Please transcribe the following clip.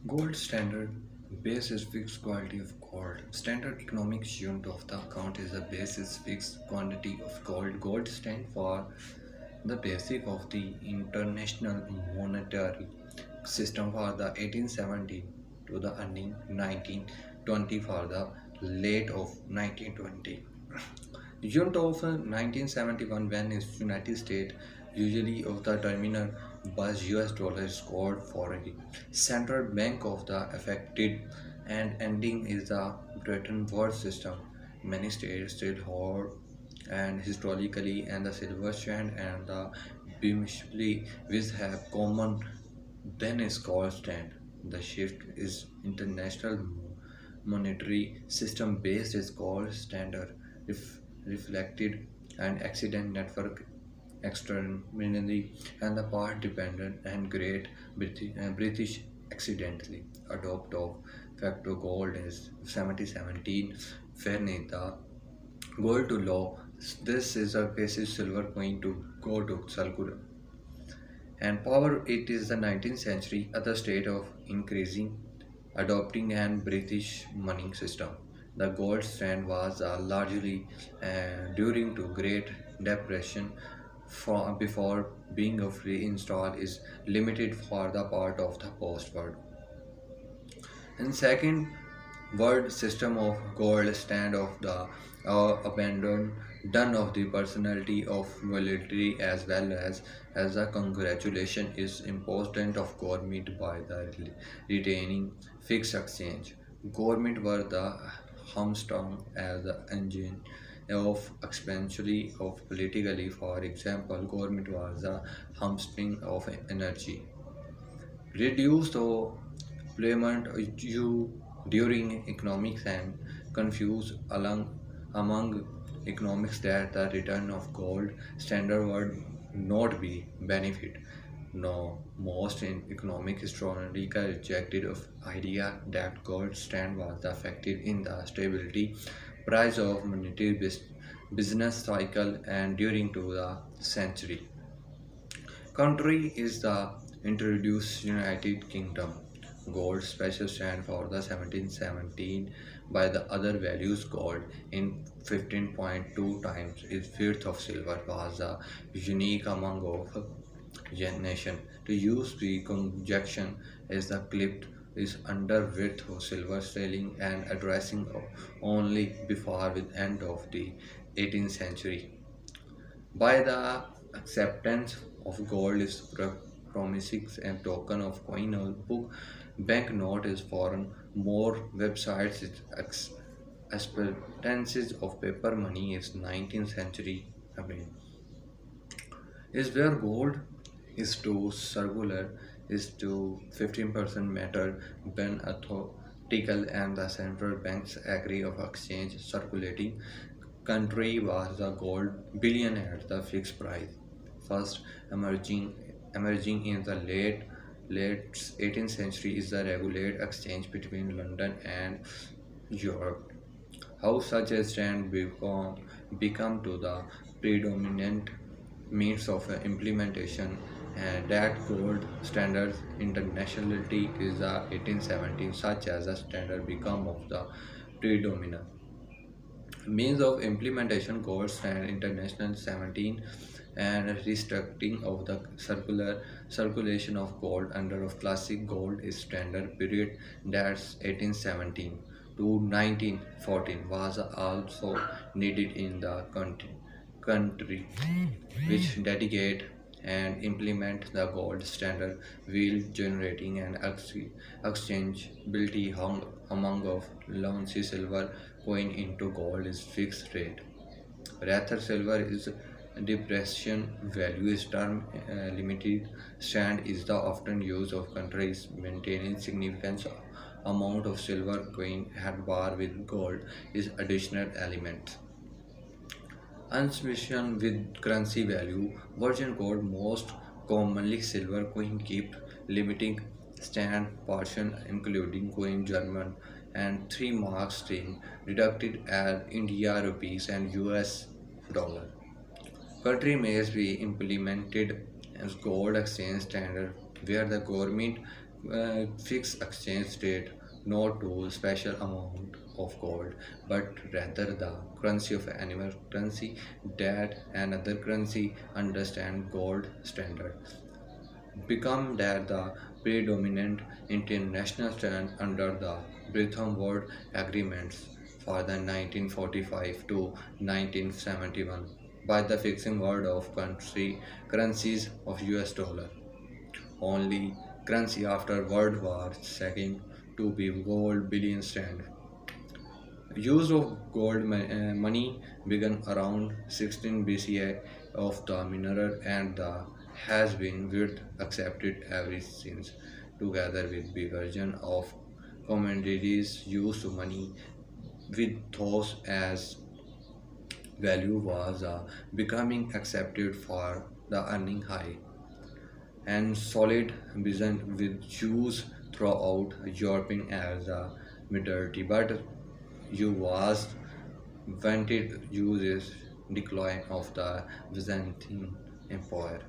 Gold standard base is fixed quality of gold. Standard economics unit of the account is the base is fixed quantity of gold. Gold stand for the basic of the international monetary system for the 1870 to the earning 1920 for the late of 1920. Unit of 1971 when is United States usually of the terminal bus US dollar is called for a central bank of the affected and ending is the Bretton Woods system. Many states still hold and historically and the silver strand and the beamishly which have common then is called stand. The shift is international monetary system based is called standard reflected and accident network externally and the part dependent and great British accidentally adopt of facto gold is 7017 Fahrenheit the gold to law. This is a basis silver coin to go to circular and power. It is the 19th century other state of increasing adopting an British money system. The gold standard was largely during to Great Depression before being a free install is limited for the part of the post-war. And second word system of gold stand of the abandoned done of the personality of military as a congratulation is important of government by the retaining fixed exchange. Government were the hamstrung as the engine of expansion of politically. For example, government was the hamstring of energy reduced the employment you during economics and confuse among economics that the return of gold standard would not be benefit. No, most in economic historical rejected of idea that gold stand was affected in the stability price of monetary business cycle and during to the century. Country is the introduced United Kingdom. Gold special stand for the 1717 by the other values gold in 15.2 times its fifth of silver was the unique among of nation. To use the conjunction is the clipped is under width of silver selling and addressing only before with end of the 18th century. By the acceptance of gold is promising and token of coin or book, banknote is foreign, more websites its acceptances of paper money is 19th century. I mean, is where gold is to circular is to 15% matter when authoritical and the central banks agree of exchange circulating country was the gold billion at the fixed price. First emerging in the late 18th century is the regulated exchange between London and Europe. How such a stand become to the predominant means of implementation and that gold standards internationality is the 1817 such as a standard become of the predominant means of implementation gold standard international 17 and restricting of the circulation of gold under of classic gold is standard period that's 1817 to 1914 was also needed in the country which dedicate and implement the gold standard while generating an exchangeability among of loans silver coin into gold is fixed rate. Rather, silver is depreciation value is term limited stand is the often use of countries maintaining significant amount of silver coin at bar with gold is additional element. Unsubscription with currency value, virgin gold most commonly silver coin kept limiting stand portion including coin German and 3 mark string deducted as India rupees and US dollar. Country may be implemented as gold exchange standard where the government fixed exchange rate, not to special amount of gold, but rather the currency of animal currency that another currency understand gold standard. Become that the predominant international stand under the Bretton Woods agreements for the 1945 to 1971 by the fixing word of country currencies of US dollar. Only currency after World War II to be gold billion stand. Use of gold money began around 16 BCE of the mineral and the has been with accepted ever since, together with the version of commodities used money with those as value was becoming accepted for the earning high and solid vision with Jews throughout Europe as a majority, but you was wanted uses decline of the Byzantine Empire.